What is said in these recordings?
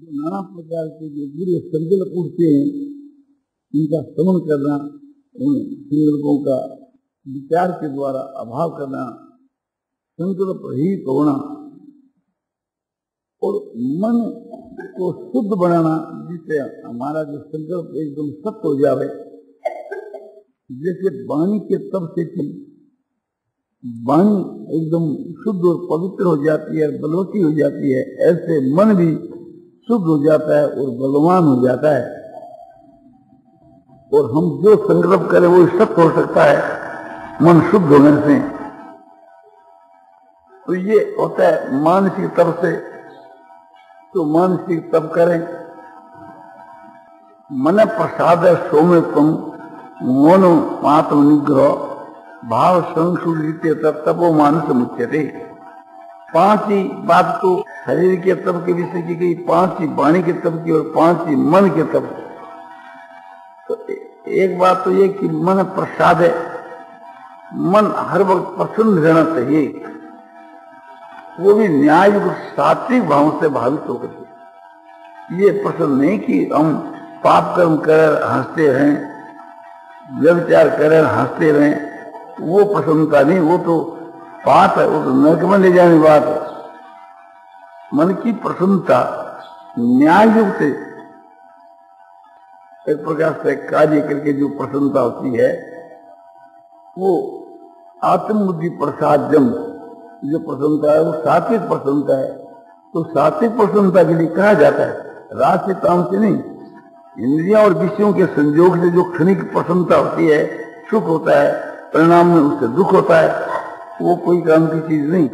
जो नाना प्रकार के जो बुरे संकल्प उठते हैं उनका शमन करना, उन संकल्पों का विचार के द्वारा अभाव करना, संकल्प रहित होना और मन को शुद्ध बनाना, जिससे हमारा जो संकल्प एकदम सत्य हो जावे। जैसे वाणी के तप से थी, वाणी एकदम शुद्ध और पवित्र हो जाती है, बलवती हो जाती है, ऐसे मन भी शुद्ध हो जाता है और बलवान हो जाता है। और हम जो संकल्प करें वो सत्य हो सकता है मन शुद्ध होने से। तो ये होता है मानसिक तप से। तो मानसिक तप करें। मन प्रसाद सौम्यत्वम मौन आत्म निग्रह भाव संशुद्धिते तपो मानस मुच्यते। 5 ही बात तो शरीर के तप के विषय की गई, 5 ही वाणी के तप की और 5 ही मन के तप। तो एक बात तो ये कि मन प्रसाद है, मन हर वक्त प्रसन्न रहना चाहिए, वो भी न्याय सात्विक भाव से भावित होकर के। ये प्रसन्न नहीं कि हम पाप कर्म कर हंसते रहें, व्यभिचार कर हंसते रहें, वो प्रसन्नता नहीं, वो तो पाप है, वो तो नरक में ले जाने बात है। मन की प्रसन्नता न्याय युक्त से एक प्रकार से कार्य करके जो प्रसन्नता होती है वो आत्मबुद्धि प्रसादम जो प्रसन्नता है वो सात्विक प्रसन्नता है। तो सात्विक प्रसन्नता के लिए कहा जाता है राज से काम से नहीं, इंद्रियां और विषयों के संयोग से जो क्षणिक प्रसन्नता होती है, सुख होता है, परिणाम में उससे दुख होता है, वो कोई काम की चीज नहीं।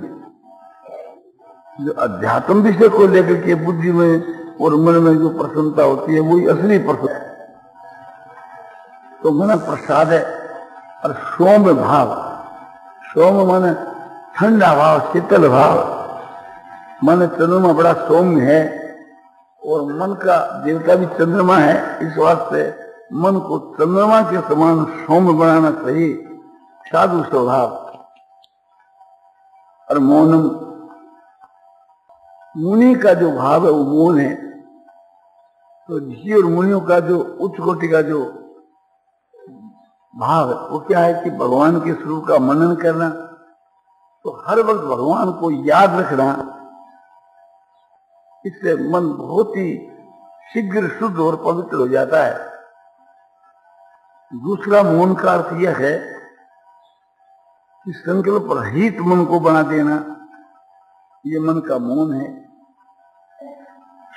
जो अध्यात्म विषय को लेकर के बुद्धि में और मन में जो प्रसन्नता होती है वही असली प्रसन्नता है। तो मन प्रसाद है। और सौम्य भाव, सौम्य माने ठंडा भाव, शीतल भाव। मन चंद्रमा बड़ा सौम्य है और मन का देवता भी चंद्रमा है, इस वास्ते मन को चंद्रमा के समान सौम्य बनाना चाहिए, साधु स्वभाव। और मौनम, मुनि का जो भाव है वो मौन है। तो ऋषि और मुनियों का जो उच्च कोटि का जो भाव है वो क्या है कि भगवान के स्वरूप का मनन करना। तो हर वक्त भगवान को याद रखना, इससे मन बहुत ही शीघ्र शुद्ध और पवित्र हो जाता है। दूसरा मौन का अर्थ यह है कि संकल्प रहित मन को बना देना, ये मन का मौन है।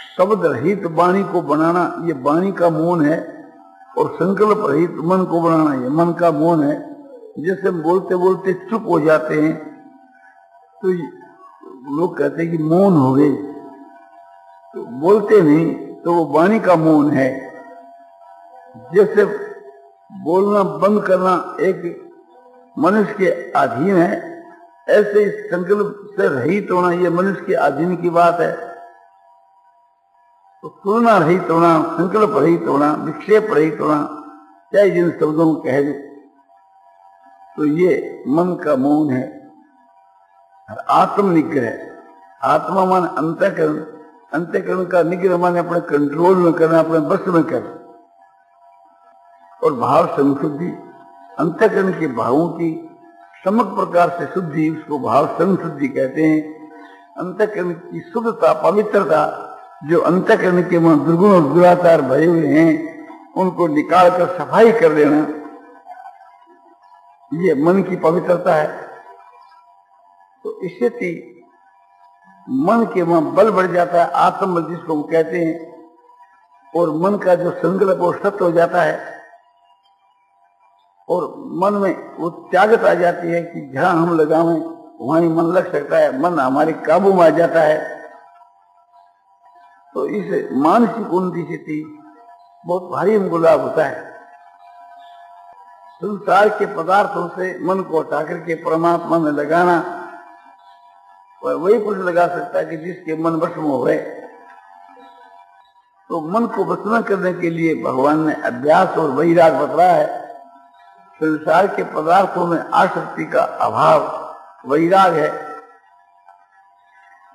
शब्द रहित वाणी को बनाना, ये वाणी का मौन है। और संकल्प रहित मन को बनाना, ये मन का मौन है। जैसे हम बोलते बोलते चुप हो जाते हैं तो लोग कहते हैं कि मौन हो गए, तो बोलते नहीं तो वो वाणी का मौन है। जैसे बोलना बंद करना एक मनुष्य के अधीन है, ऐसे इस संकल्प से रहित होना ये मनुष्य के अधीन की बात है। तो तुलना रहित होना, संकल्प रहित होना, विक्षेप रहित होना, चाहे जिन शब्दों को कह दो, तो ये मन का मौन है। आत्म निग्रह, आत्मा मान अंतःकरण, अंतःकरण का निग्रह माने अपने कंट्रोल में करना, अपने बस में करना। और भाव संशुद्धि, अंतःकरण के भावों की समग्र प्रकार से शुद्धि, उसको भाव संशुद्धि कहते हैं। अंतःकरण की शुद्धता, पवित्रता, जो अंतःकरण के में दुर्गुण और दुराचार भरे हुए हैं उनको निकाल कर सफाई कर देना, ये मन की पवित्रता है। तो इससे मन के में बल बढ़ जाता है, आत्मबल जिसको हम कहते हैं। और मन का जो संकल्प वो सत्य हो जाता है और मन में वो त्यागत आ जाती है कि जहां हम लगावें वहां ही मन लग सकता है, मन हमारे काबू में आ जाता है। तो इस मानसिक उन्नति से बहुत भारी हमको लाभ होता है। संसार के पदार्थों से मन को हटा करके परमात्मा में लगाना, वही पुरुष लगा सकता है कि जिसके मन वश में हो। तो मन को वश में करने के लिए भगवान ने अभ्यास और वैराग बतलाया है। संसार के पदार्थों में आसक्ति का अभाव वैराग है।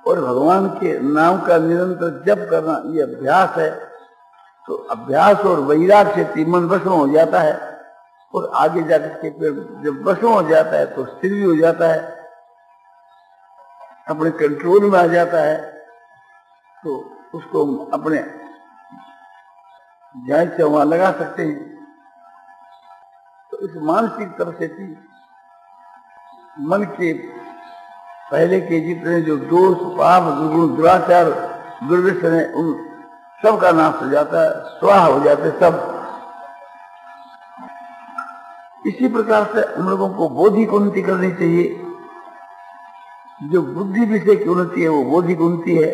और भगवान के नाम का निरंतर जप करना ये अभ्यास है। तो अभ्यास और वैराग से मन वश हो जाता है और आगे जाकर के फिर जब वश हो जाता है तो स्थिर भी हो जाता है, अपने कंट्रोल में आ जाता है। तो उसको अपने जायज से वहां लगा सकते हैं। तो इस मानसिक तरफ से भी मन के पहले के जितने जो दोष, पाप, दुर्गुण, दुराचार, दुर्व्यसन है, उन सब का नाश हो जाता है, स्वाहा हो जाते सब। इसी प्रकार से हम लोगों को बौद्धिक उन्नति करनी चाहिए। जो बुद्धि विषय की उन्नति है वो बौद्धिक उन्नति है।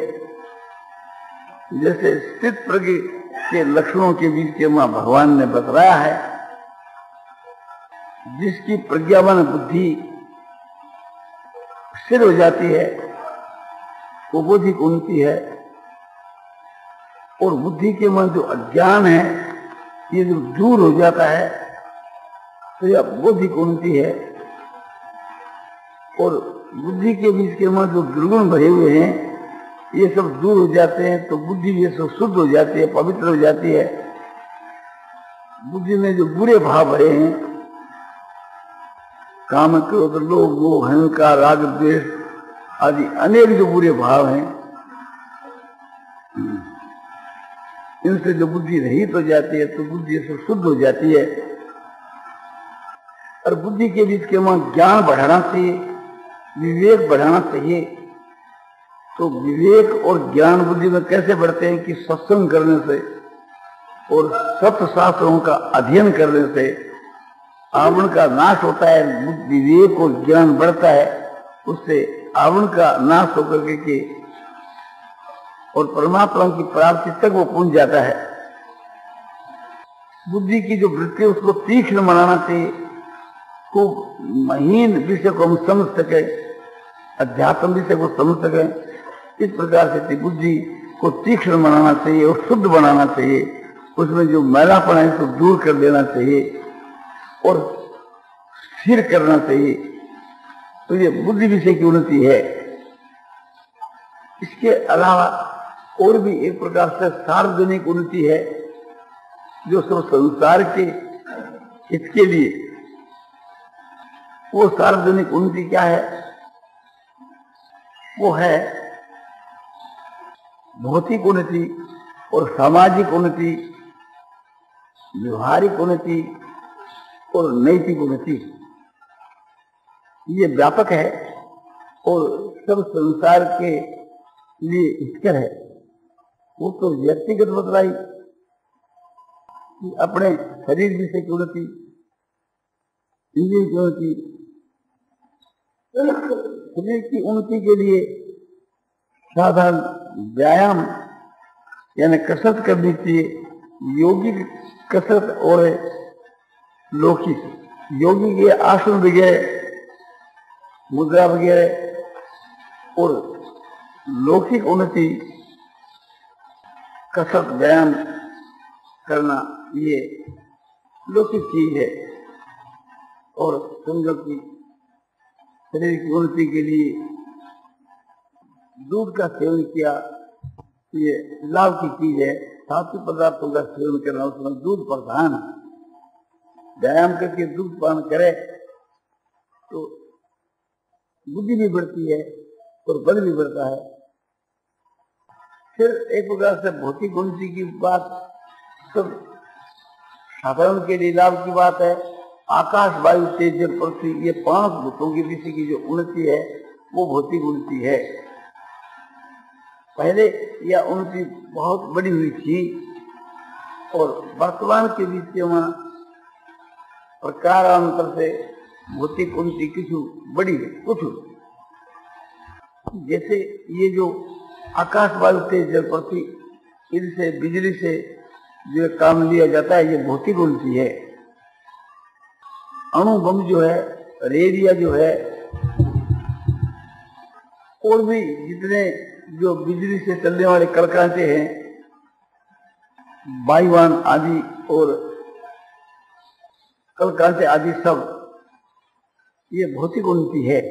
जैसे स्थित प्रज्ञ के लक्षणों के बीच के वहां भगवान ने बतलाया है, जिसकी प्रज्ञावान बुद्धि स्थिर हो जाती है वो बौद्धिक उन्नति है। और बुद्धि के मन जो अज्ञान है ये जो दूर हो जाता है तो यह बौद्धिक उन्नति है। और बुद्धि के बीच के मन जो दुर्गुण भरे हुए हैं ये सब दूर हो जाते हैं तो बुद्धि ये सब शुद्ध हो जाती है, पवित्र हो जाती है। बुद्धि में जो बुरे भाव भरे हैं, काम, क्रोध, लोभ, मोह, अहंकार, राग, द्वेष आदि अनेक जो बुरे भाव हैं, इनसे जो बुद्धि रहित हो जाती है तो बुद्धि से शुद्ध हो जाती है। और बुद्धि के बीच के वहां ज्ञान बढ़ाना चाहिए, विवेक बढ़ाना चाहिए। तो विवेक और ज्ञान बुद्धि में कैसे बढ़ते हैं कि सत्संग करने से और सत्य शास्त्रों का अध्ययन करने से आवरण का नाश होता है, विवेक और ज्ञान बढ़ता है। उससे आवरण का नाश होकर के और परमात्मा की प्राप्ति तक वो पहुंच जाता है। बुद्धि की जो वृत्ति है उसको तीक्ष्ण बनाना चाहिए, खूब महीन विषय को हम समझ सके, अध्यात्म विषय को समझ सके। इस प्रकार से बुद्धि को तीक्ष्ण बनाना चाहिए और शुद्ध बनाना चाहिए। उसमें जो मैलापन है उसको दूर कर देना चाहिए और स्थिर करना चाहिए। तो ये बुद्धि विषय की उन्नति है। इसके अलावा और भी एक प्रकार से सार्वजनिक उन्नति है जो सब संसार के हित के लिए। वो सार्वजनिक उन्नति क्या है? वो है भौतिक उन्नति और सामाजिक उन्नति, व्यवहारिक उन्नति और नैतिक उन्नति। ये व्यापक है और सब संसार के लिए हितकर है। वो तो व्यक्तिगत बतलाई कि अपने शरीर विषय की उन्नति, इंद्रिय की उन्नति, शरीर की उन्नति के लिए साधारण व्यायाम यानी कसरत करनी चाहिए। योगिक कसरत और लौकिक, योगी के आसन वगैरह, मुद्रा वगैरह, और लौकिक उन्नति कसरत व्यायाम करना ये लौकिक चीज है। और समझो कि शरीर की उन्नति के लिए दूध का सेवन किया, ये लाभ की चीज है। सात्विक पदार्थों का सेवन करना, उसमें दूध प्रधान। व्यायाम करके दूध पान करे तो बुद्धि भी बढ़ती है और बल भी बढ़ता है। फिर एक प्रकार से भौतिक उन्नति की बात सब साधारण के लिए लाभ की बात है। आकाश, वायु, तेज, जल, पृथ्वी, ये 5 भूतों के विषय की जो उन्नति है वो भौतिक उन्नति है। पहले यह उन्नति बहुत बड़ी हुई थी और वर्तमान के बीच वहां प्रकारांतर से भौतिक उन्नति कुछ बड़ी है। कुछ जैसे ये जो आकाश, वायु, तेज, जल, पृथ्वी, इनसे बिजली से जो काम लिया जाता है ये भौतिक उन्नति है। अणु बम जो है, रेडिया जो है, और भी जितने जो बिजली से चलने वाले कलकाते हैं, वायुयान आदि और कलकाते आदि, सब ये भौतिक उन्नति है।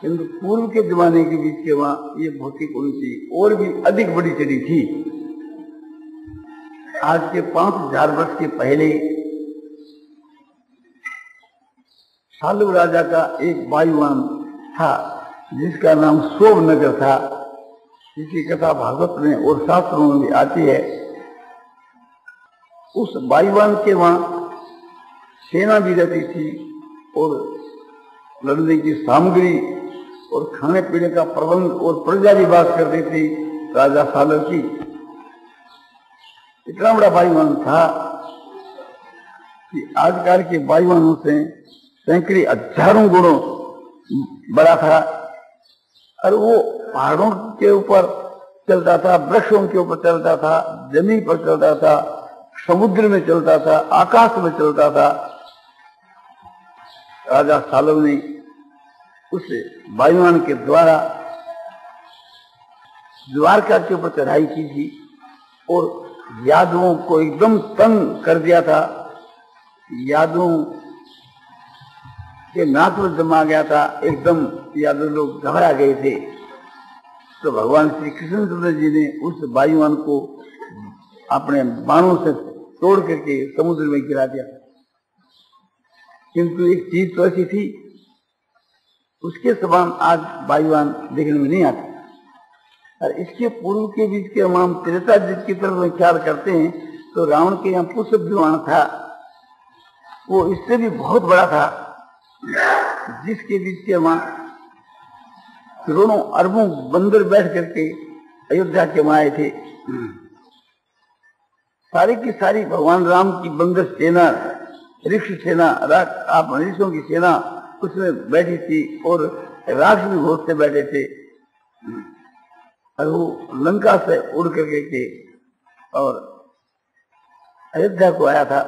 किंतु पूर्व के जमाने के बीच के वहां ये भौतिक उन्नति और भी अधिक बड़ी चढ़ी थी। आज के 5000 वर्ष के पहले सालू राजा का एक वायुवान था जिसका नाम सोमनगर था, जिसकी कथा भागवत में और शास्त्रों में भी आती है। उस वायुवान के वहां सेना भी रहती थी और लड़ने की सामग्री और खाने पीने का प्रबंध और प्रजा भी बात करती थी राजा सालर की। इतना बड़ा वायुवान था कि आजकल के वायुवानों से सैकड़े हजारों गुणों बड़ा था। और वो पहाड़ों के ऊपर चलता था, वृक्षों के ऊपर चलता था, जमीन पर चलता था, समुद्र में चलता था, आकाश में चलता था। राजा सालव ने उस वायुवान के द्वारा द्वारका के ऊपर चढ़ाई की थी और यादवों को एकदम तंग कर दिया था। यादवों के नाक में जमा गया था, एकदम यादव लोग घबरा गए थे। तो भगवान श्री कृष्णचंद्र जी ने उस वायुवान को अपने बाणों से तोड़ करके समुद्र में गिरा दिया। किंतु एक चीज तो ऐसी थी, उसके समान आज वायुवान देखने में नहीं आते। और इसके पूर्व के बीच के हम त्रेता जिसकी तरफ में ख्याल करते हैं तो रावण के यहाँ पुष्प विमान था, वो इससे भी बहुत बड़ा था, जिसके बीच के वहां करोड़ों अरबों बंदर बैठ करके अयोध्या के वहां आए थे। सारी की सारी भगवान राम की बंदर सेना, ऋषि सेना, आप ऋषियों की सेना उसमें बैठी थी और राक्षस भी बहुत से बैठे थे। और वो लंका से उड़ करके के और अयोध्या को आया था।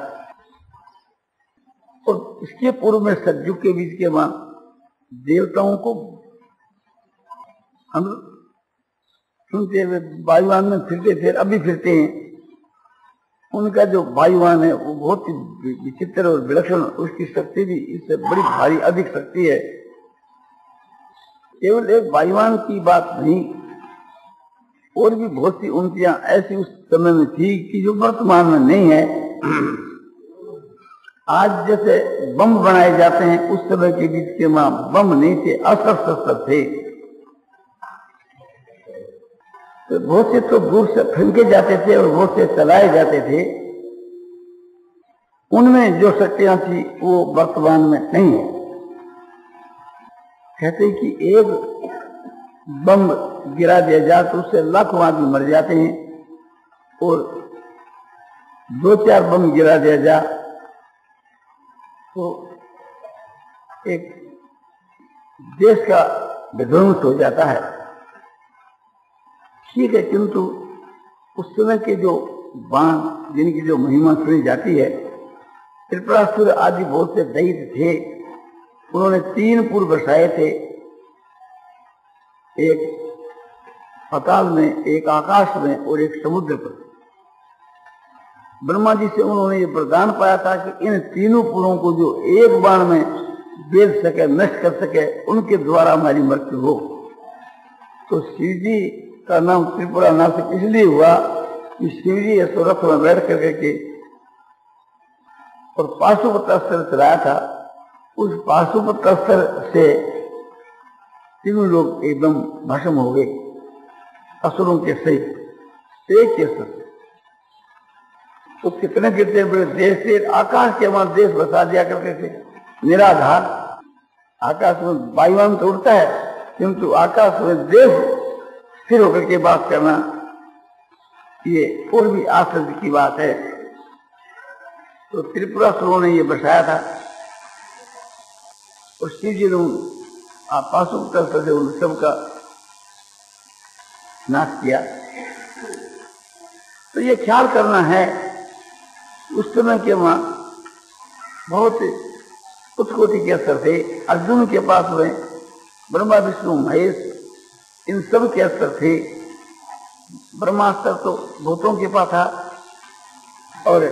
और इसके पूर्व में सतयुग के बीच के वहां देवताओं को हम सुनते हुए वायुवान में फिरते थे, अभी फिरते हैं। उनका जो वायुवान है वो बहुत ही विचित्र और विलक्षण, उसकी शक्ति भी इससे बड़ी भारी अधिक शक्ति है। केवल एक वायुवान की बात नहीं, और भी बहुत सी उन्नतियां ऐसी उस समय में थी कि जो वर्तमान में नहीं है। आज जैसे बम बनाए जाते हैं, उस समय के बीच के वहां बम नहीं थे, अस्त्र शस्त्र थे। तो बहुत से तो दूर से फेंके जाते थे और बहुत से चलाए जाते थे। उनमें जो शक्तियां थी वो वर्तमान में नहीं है। कहते कि एक बम गिरा दिया जाए तो उससे लाखों आदमी मर जाते हैं, और 2-4 बम गिरा दिया जाए तो एक देश का विध्वंस हो जाता है। ठीक है, किंतु उस समय के जो बाण, जिनकी जो महिमा सुनी जाती है, त्रिपुरासुर आदि बहुत से दैत्य थे। उन्होंने 3 पुर बसाए थे, एक पाताल में, एक आकाश में और एक समुद्र पर। ब्रह्मा जी से उन्होंने ये वरदान पाया था कि इन तीनों पुरों को जो एक बाण में बेच सके, नष्ट कर सके, उनके द्वारा हमारी मृत्यु हो। तो शिव जी का नाम त्रिपुरा नासिक इसलिए हुआ कि शिव जी ऐसे रथ में बैठ करके के और पाशुपत अस्त्र चलाया था। उस पाशुपत अस्त्र से तीनों लोग एकदम भस्म हो गए, असुरों के सहित एक के साथ। तो कितने कितने बड़े देश थे, आकाश के वहां देश बसा दिया करते थे, निराधार। आकाश में वायुवान तो उड़ता है, किंतु आकाश में देश स्थिर होकर के बात करना, ये और भी आश्चर्य की बात है। तो त्रिपुरासुरों ने ये बसाया था और शिव जी ने पाशुपत से उन सबका नाश किया। तो ये ख्याल करना है, उस समय के वहां बहुत उत्कोटि के अस्त्र थे। अर्जुन के पास में ब्रह्मा विष्णु महेश इन सब के अस्त्र थे। ब्रह्मास्त्र तो भूतों के पास था और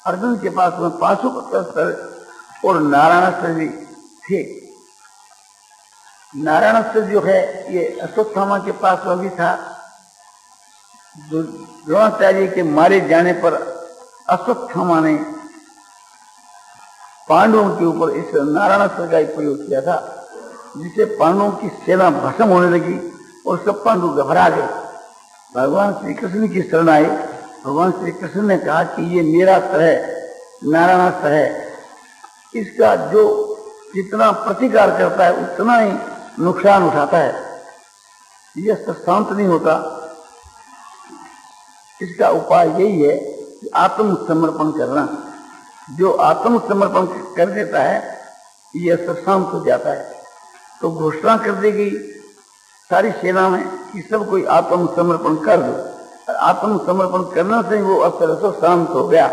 अर्जुन के पास में पाशुपत अस्त्र और नारायणास्त्र भी थे। नारायण अस्त्र जो है ये अश्वत्थामा के पास अभी था। द्रोणाचार्य के मारे जाने पर अश्वत्थामा ने पांडवों के ऊपर इस नारायण अस्त्र का प्रयोग किया था, जिससे पांडवों की सेना भस्म होने लगी और सब पांडव घबरा गए। भगवान श्री कृष्ण की शरण आए। भगवान श्री कृष्ण ने कहा कि ये मेरा अस्त्र है, नारायणास्त्र है, इसका जो जितना प्रतिकार करता है उतना ही नुकसान उठाता है, यह अस्त्र शांत नहीं होता। इसका उपाय यही है कि आत्मसमर्पण करना। जो आत्मसमर्पण कर देता है यह अस्त्र शांत हो जाता है। तो घोषणा कर दी गई सारी सेना में कि सब कोई आत्मसमर्पण कर दो। आत्मसमर्पण करने से वो अस्त्र तो शांत हो गया,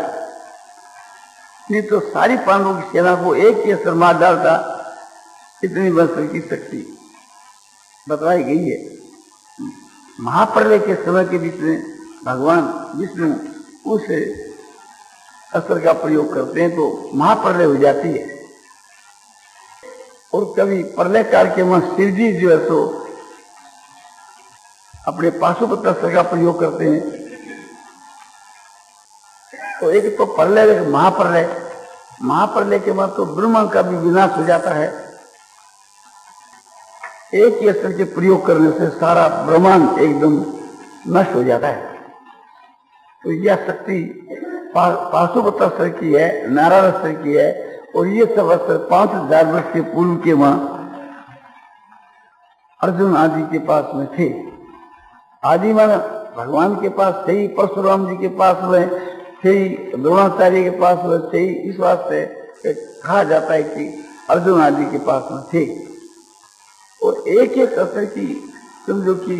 नहीं तो सारी पांडवों की सेना को एक ही अस्त्र मार डालता। इतनी वस्त्र की शक्ति बतलाई गई है। महाप्रलय के समय के बीच में भगवान विष्णु उस अस्त्र का प्रयोग करते हैं तो महाप्रलय हो जाती है। और कभी प्रलय काल के वहां शिव जी जो है सो अपने पाशुपत अस्त्र का प्रयोग करते हैं। तो एक तो प्रलय, एक महाप्रलय। महाप्रलय के बाद तो ब्रह्मा का भी विनाश हो जाता है। एक ही अस्त्र के प्रयोग करने से सारा ब्रह्मांड एकदम नष्ट हो जाता है। तो यह शक्ति पाशुपत अस्त्र की है, नारायण अस्त्र की है। और ये सब अस्त्र 5000 वर्ष के पूर्व के वहां अर्जुन आदि के पास में थे। आदि मान भगवान के पास थे ही, परशुराम जी के पास में थे ही, द्रोणाचार्य के पास में थे ही। इस वास्ते कहा जाता है कि अर्जुन आदि के पास में थे। और एक एक अस्त्र की समझो कि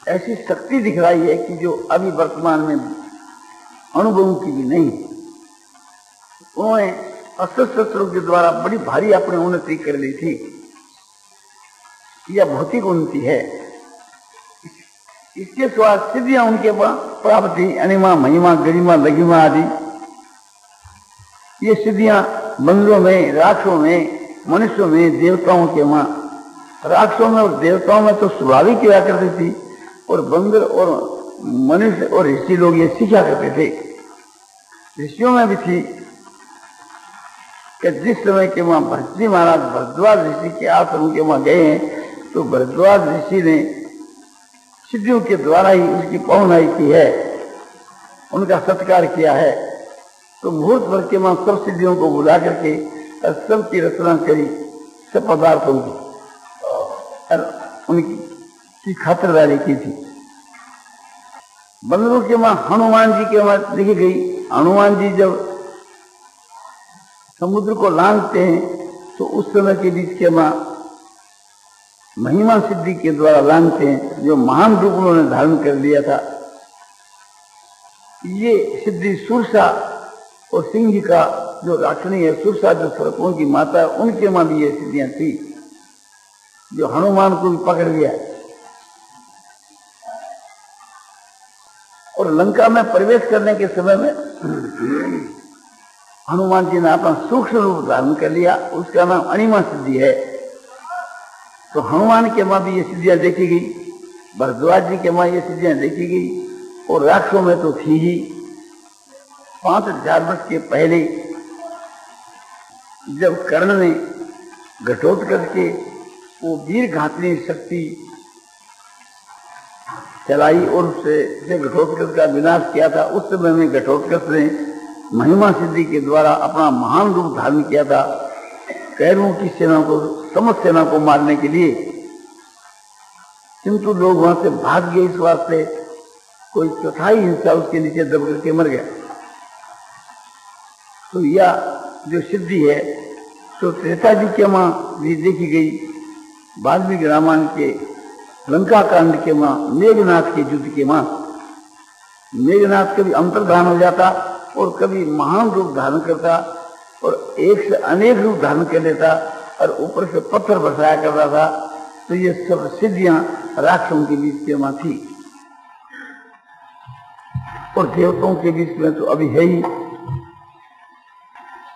ऐसी शक्ति दिखलाई है कि जो अभी वर्तमान में अनुभवों की भी नहीं। उन्होंने अस्त्र शस्त्रों के द्वारा बड़ी भारी अपनी उन्नति कर ली थी। यह भौतिक उन्नति है। इसके स्वाद सिद्धियां उनके प्राप्त थी, अनिमा, महिमा, गरिमा, लघिमा आदि। ये सिद्धियां बंदरों में, राक्षसों में, मनुष्यों में, देवताओं के वहां। राक्षसों में और देवताओं में तो स्वाभाविक हुआ करती थी, और बंदर और मनुष्य और ऋषि लोग ये सीखा करते थे। ऋषियों में भी थी कि जिस समय के वहां भरतजी महाराज भरद्वाज ऋषि के आश्रम के वहां गए हैं तो भरद्वाज ऋषि ने सिद्धियों के द्वारा ही उसकी पहुनाई की है, उनका सत्कार किया है। तो मुहूर्त भर के वहां सब सिद्धियों को बुला करके सबकी रचना करी, सब पदार्थों की उनकी खातिरदारी की थी। बंदरों के वहां हनुमान जी के वहां देखी गई। हनुमान जी जब समुद्र को लांघते हैं तो उस समय के बीच के वहां महिमा सिद्धि के द्वारा लांघते हैं, जो महान रूप उन्होंने धारण कर लिया था। ये सिद्धि सुरसा और सिंह का जो राक्षणी है, सुरसा जो सर्पों की माता है, उनके वहां भी ये सिद्धियां थी, जो हनुमान को भी पकड़ लिया। और लंका में प्रवेश करने के समय में हनुमान जी ने अपना सूक्ष्म रूप धारण कर लिया, उसका नाम अनिमा सिद्धि है। तो हनुमान के वहां भी ये सिद्धियां देखी गई, भरद्वाज जी के वहां ये सिद्धियां देखी गई। और राक्षसों में तो थी ही। 5000 वर्ष के पहले जब कर्ण ने घटोत्कच के वो वीर घातनी शक्ति चलाई और उससे घटोत्कच का विनाश किया था, उस समय में घटोत्कच ने महिमा सिद्धि के द्वारा अपना महान रूप धारण किया था, कैरवों की सेना को, समस्त सेना को मारने के लिए। किंतु लोग वहां से भाग गए, इस वास्ते कोई चौथाई हिंसा उसके नीचे दब करके मर गया। तो यह जो सिद्धि है तो त्रेता जी के वहां भी देखी गई। वाल्मीकि रामायण के लंका कांड के वहां, मेघनाथ के युद्ध के वहां मेघनाथ कभी अंतर्धान हो जाता और कभी महान रूप धारण करता और एक से अनेक रूप धारण कर लेता और ऊपर से पत्थर बरसाया करता था। तो ये सब सिद्धियां राक्षसों के बीच के वहां थी और देवताओं के बीच में तो अभी है ही।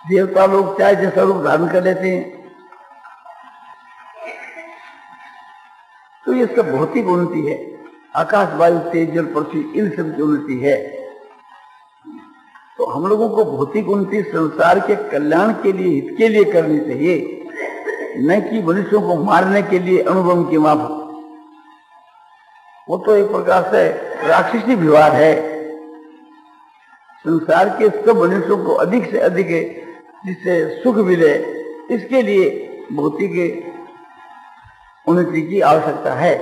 देवता लोग चाहे जैसा रूप धारण कर लेते हैं, ये सब भौतिक उन्नति है। आकाश, वायु, तेज, जल, पृथ्वी, इन सब की उन्नति है। तो हम लोगों को भौतिक उन्नति संसार के कल्याण के लिए, हित के लिए करनी चाहिए, न कि मनुष्यों को मारने के लिए अनुभव के माफक। वो तो एक प्रकार से राक्षसी व्यवहार है। संसार के सब मनुष्यों को अधिक से अधिक जिससे सुख मिले, इसके लिए भौतिक उन्नति की आवश्यकता है।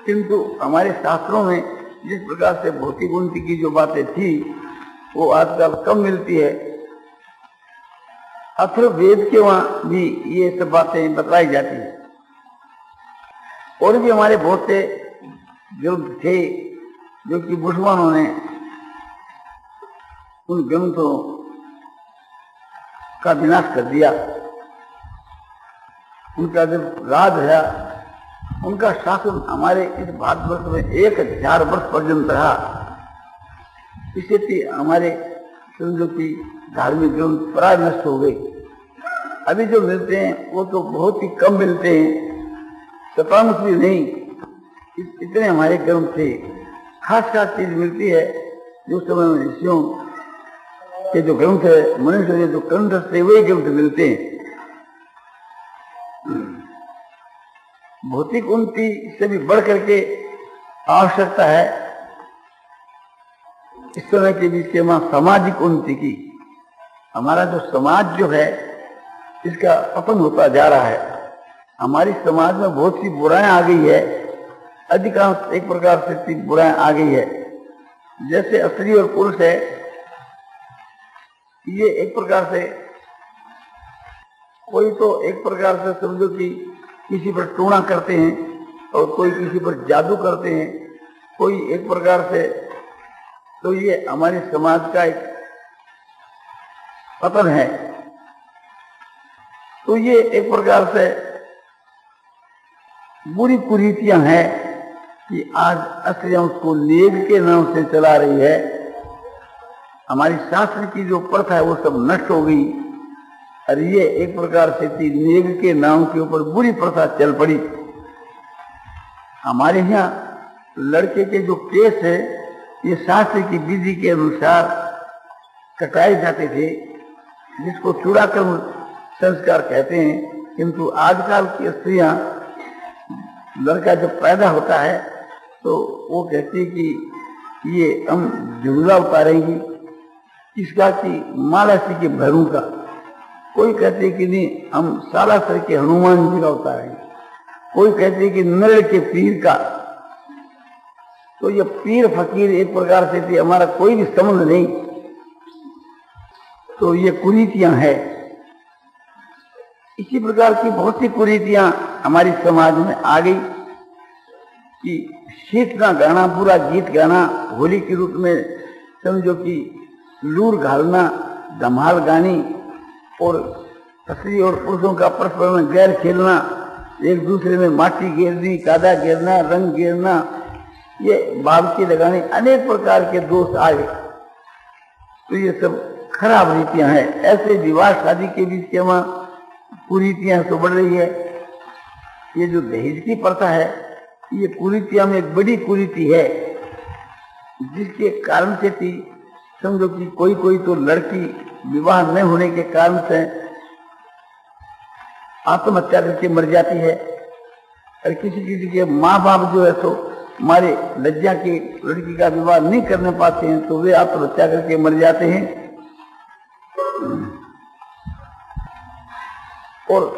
किंतु हमारे शास्त्रों में जिस प्रकार से भौतिक उन्नति की जो बातें थी वो आजकल कम मिलती है। अथर्ववेद के वहां भी ये सब बातें बताई जाती है। और भी हमारे बहुत से ग्रंथ थे जो कि मुसलमानों ने उन ग्रंथों का विनाश कर दिया। उनका जब राज रहा, उनका शासन हमारे इस भारतवर्ष में 1000 वर्ष पर्यंत रहा। इससे हमारे समझो कि धार्मिक ग्रंथ प्राय नष्ट हो गए। अभी जो मिलते हैं वो तो बहुत ही कम मिलते हैं, शतांश भी नहीं। इतने हमारे ग्रंथ थे। खास खास चीज मिलती है जो समय में ऋषियों के जो ग्रंथ है, मनुष्य के जो कंठस्थ थे वही ग्रंथ मिलते हैं। भौतिक उन्नति से भी बढ़ करके आवश्यकता है इस समय के बीच के वहां सामाजिक उन्नति की। हमारा जो समाज जो है इसका पतन होता जा रहा है। हमारी समाज में बहुत सी बुराइयां आ गई है, अधिकांश एक प्रकार से बुराइयां आ गई है। जैसे स्त्री और पुरुष है, ये एक प्रकार से कोई तो एक प्रकार से समझो कि किसी पर टूणा करते हैं और कोई किसी पर जादू करते हैं, कोई एक प्रकार से। तो ये हमारे समाज का एक पतन है। तो ये एक प्रकार से बुरी कुरीतियां हैं कि आज स्त्रियां उसको नेग के नाम से चला रही है। हमारी शास्त्र की जो प्रथा है वो सब नष्ट हो गई और ये एक प्रकार से नेग के नाम के ऊपर बुरी प्रथा चल पड़ी। हमारे यहाँ लड़के के जो केस है ये शास्त्र की विधि के अनुसार कटाए जाते थे, जिसको चूड़ाकर्म संस्कार कहते हैं। किंतु आजकल की स्त्रियां, लड़का जब पैदा होता है तो वो कहती है कि ये हम झुमला उतारेंगी, किसका कि मालासी के भैरू का। कोई कहते कि नहीं हम सालासर के हनुमान जी का उतारेंगे, कोई कहते कि नरड़ के पीर का। तो ये पीर फकीर एक प्रकार से थी, हमारा कोई भी संबंध नहीं। तो ये कुरीतियां हैं। इसी प्रकार की बहुत सी कुरीतियां हमारी समाज में आ गई कि शीतना गाना, पूरा गीत गाना, होली के रूप में समझो कि लूर घालना, धमाल गानी और स्त्री और पुरुषों का परस्पर में गैर खेलना, एक दूसरे में माटी गिरनी, कादा गिरना, रंग गिरना, ये बाबकी लगानी, अनेक प्रकार के दोष आ गए। तो ये सब खराब रीतियां हैं। ऐसे विवाह शादी के बीच के वहां कुरीतियां तो बढ़ रही है। ये जो दहेज की प्रथा है ये कुरीतियां में एक बड़ी कुरीति है, जिसके कारण से थी समझो कि कोई कोई तो लड़की विवाह न होने के कारण से आत्महत्या करके मर जाती है। और किसी किसी के माँ बाप जो है तो हमारे लज्जा की लड़की का विवाह नहीं करने पाते हैं तो वे आत्महत्या करके मर जाते हैं। और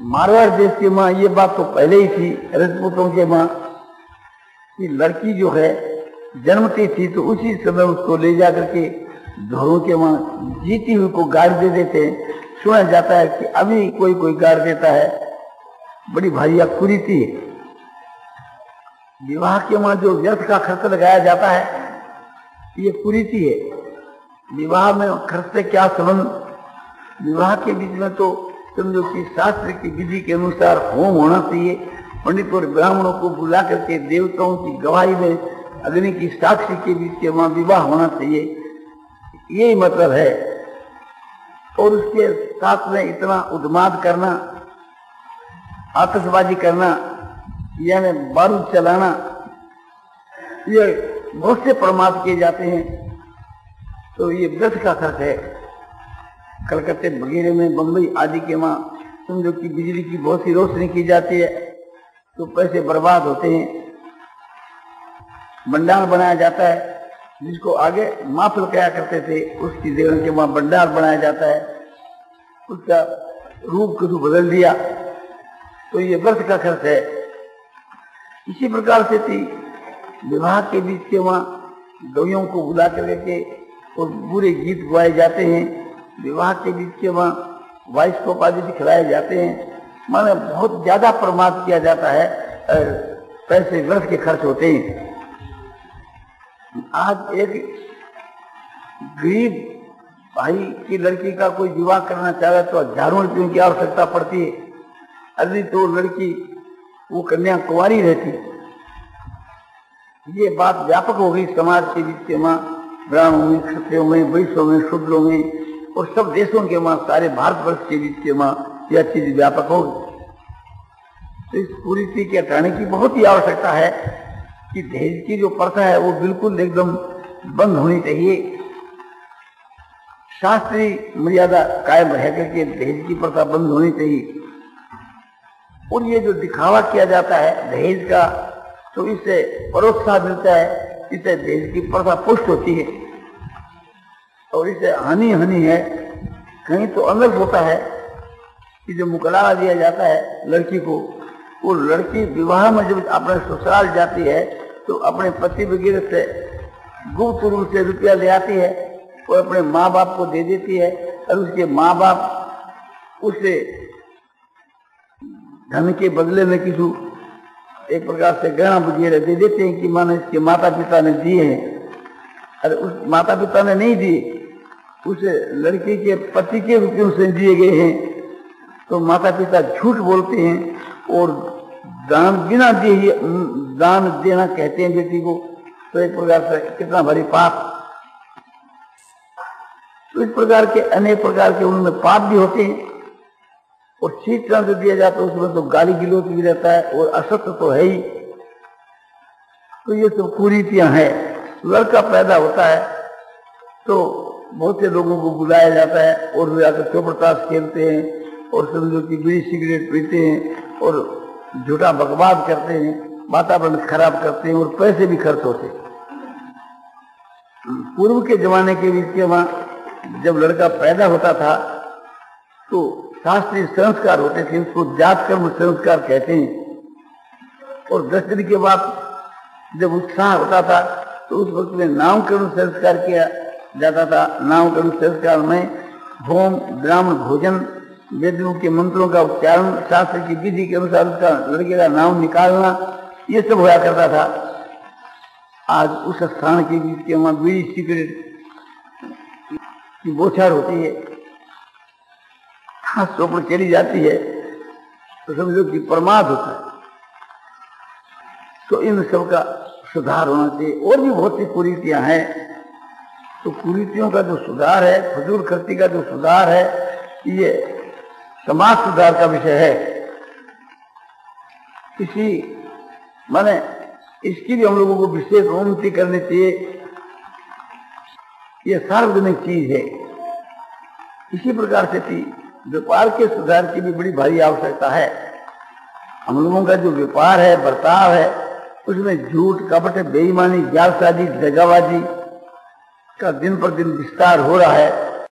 मारवाड़ देश के माँ ये बात तो पहले ही थी, राजपूतों के माँ, कि लड़की जो है जन्मती थी तो उसी समय उसको ले जाकर के धोरों के वहां जीती हुई को गाड़ दे देते हैं। सुना जाता है कि अभी कोई कोई गाड़ देता है। बड़ी भारी कुरीति है। विवाह के वहां जो व्यर्थ का खर्च लगाया जाता है ये कुरीति है। विवाह में खर्च से क्या संबंध। विवाह के बीच में तो समझो कि शास्त्र की विधि के अनुसार होम होना चाहिए। पंडित और ब्राह्मणों को बुला करके देवताओं की गवाही में अग्नि की साक्षी के बीच के वहां विवाह होना चाहिए, यही मतलब है। और उसके साथ में इतना उन्माद करना आतिशबाजी करना, यानी बारूद चलाना, ये बहुत से प्रमाद किए जाते हैं। तो ये व्यर्थ का खर्च है। कलकत्ते वगैरह में, बंबई आदि के वहाँ समझो कि बिजली की बहुत सी रोशनी की जाती है, तो पैसे बर्बाद होते हैं। भंडार बनाया जाता है, जिसको आगे महफिल कहा करते थे, उसकी जगह के वहाँ भंडार बनाया जाता है, उसका रूप कुछ बदल दिया, तो ये व्यर्थ का खर्च है। इसी प्रकार से थी विवाह के बीच के वहाँ गवियों को बुला करके और बुरे गीत गवाए जाते हैं। विवाह के बीच के वहाँ वाइस्कोप आदि दिखलाए जाते हैं। माने बहुत ज्यादा प्रमाद किया जाता है, पैसे व्यर्थ के खर्च होते हैं। आज एक गरीब भाई की लड़की का कोई विवाह करना चाहे तो हजारों रुपयों की आवश्यकता पड़ती है। यदि तो लड़की वो कन्या कुंवारी रहती, ये बात व्यापक हो गई समाज के बीच के वहाँ, ब्राह्मणों में, क्षत्रियों में, वैश्यों में, शूद्रों में और सब देशों के वहाँ, सारे भारतवर्ष के बीच के वहाँ यह चीज व्यापक हो गई। तो इस कुरीति के हटाने की बहुत ही आवश्यकता है कि दहेज की जो प्रथा है वो बिल्कुल एकदम बंद होनी चाहिए। शास्त्रीय मर्यादा कायम रह करके दहेज की प्रथा बंद होनी चाहिए। और ये जो दिखावा किया जाता है दहेज का, तो इससे प्रोत्साहन मिलता है, इससे दहेज की प्रथा पुष्ट होती है और इससे हानि है। कहीं तो अनर्थ होता है कि जो मुकलावा दिया जाता है लड़की को, वो लड़की विवाह में जब अपने ससुराल जाती है तो अपने पति वगैरह से गुप्त रूप से रुपया ले आती है और अपने माँ बाप को दे देती है, और उसके माँ बाप उसे धन के बदले में किसी एक प्रकार से गहना वगैरह दे देते हैं कि मानो इसके माता पिता ने दिए हैं। अरे उस माता पिता ने नहीं दिए, उस लड़की के पति के रुपयों से दिए गए हैं। तो माता पिता झूठ बोलते हैं और दान बिना दिए दान देना कहते हैं बेटी को, तो एक प्रकार से कितना भारी पाप। तो इस प्रकार के अनेक प्रकार के उनमें पाप भी होते हैं। और ठीक तरह से दिया जाता है उसमें तो गाली गिलोच भी रहता है और असत्य तो है ही। तो ये सब कुरीतियां हैं। लड़का पैदा होता है तो बहुत से लोगों को बुलाया जाता है और वे आकर चौपड़ताश खेलते हैं और समझो कि बीड़ी सिगरेट पीते हैं और झूठा बकवाद करते हैं, वातावरण खराब करते हैं और पैसे भी खर्च होते हैं। पूर्व के जमाने के बीच के वहां जब लड़का पैदा होता था तो शास्त्रीय संस्कार होते थे, उसको जात कर्म संस्कार कहते हैं। और 10 दिन के बाद जब उत्साह होता था तो उस वक्त में नामकरण संस्कार किया जाता था। नामकरण संस्कार में होम, ब्राह्मण भोजन, वेदों के मंत्रों का उच्चारण, शास्त्र की विधि के अनुसार उसका लड़के का नाम निकालना, ये सब होया करता था। आज उस स्थान के बीच के वहां बीड़ी सिगरेट की बौछार होती है, चौपड़ चली जाती है, तो समझो कि प्रमाद होता है। तो इन सब का सुधार होना चाहिए। और भी बहुत सी कुरीतियां हैं, तो कुरीतियों का जो सुधार है, फजूल खर्ची का जो सुधार है, ये समाज सुधार का विषय है। माने इसकी भी हम लोगों को विशेष उन्नति करनी चाहिए। ये सार्वजनिक चीज है। इसी प्रकार से थी व्यापार के सुधार की भी बड़ी भारी आवश्यकता है। हम लोगों का जो व्यापार है, बर्ताव है, उसमें झूठ, कपट, बेईमानी, जालसाजी, दगाबाजी का दिन पर दिन विस्तार हो रहा है।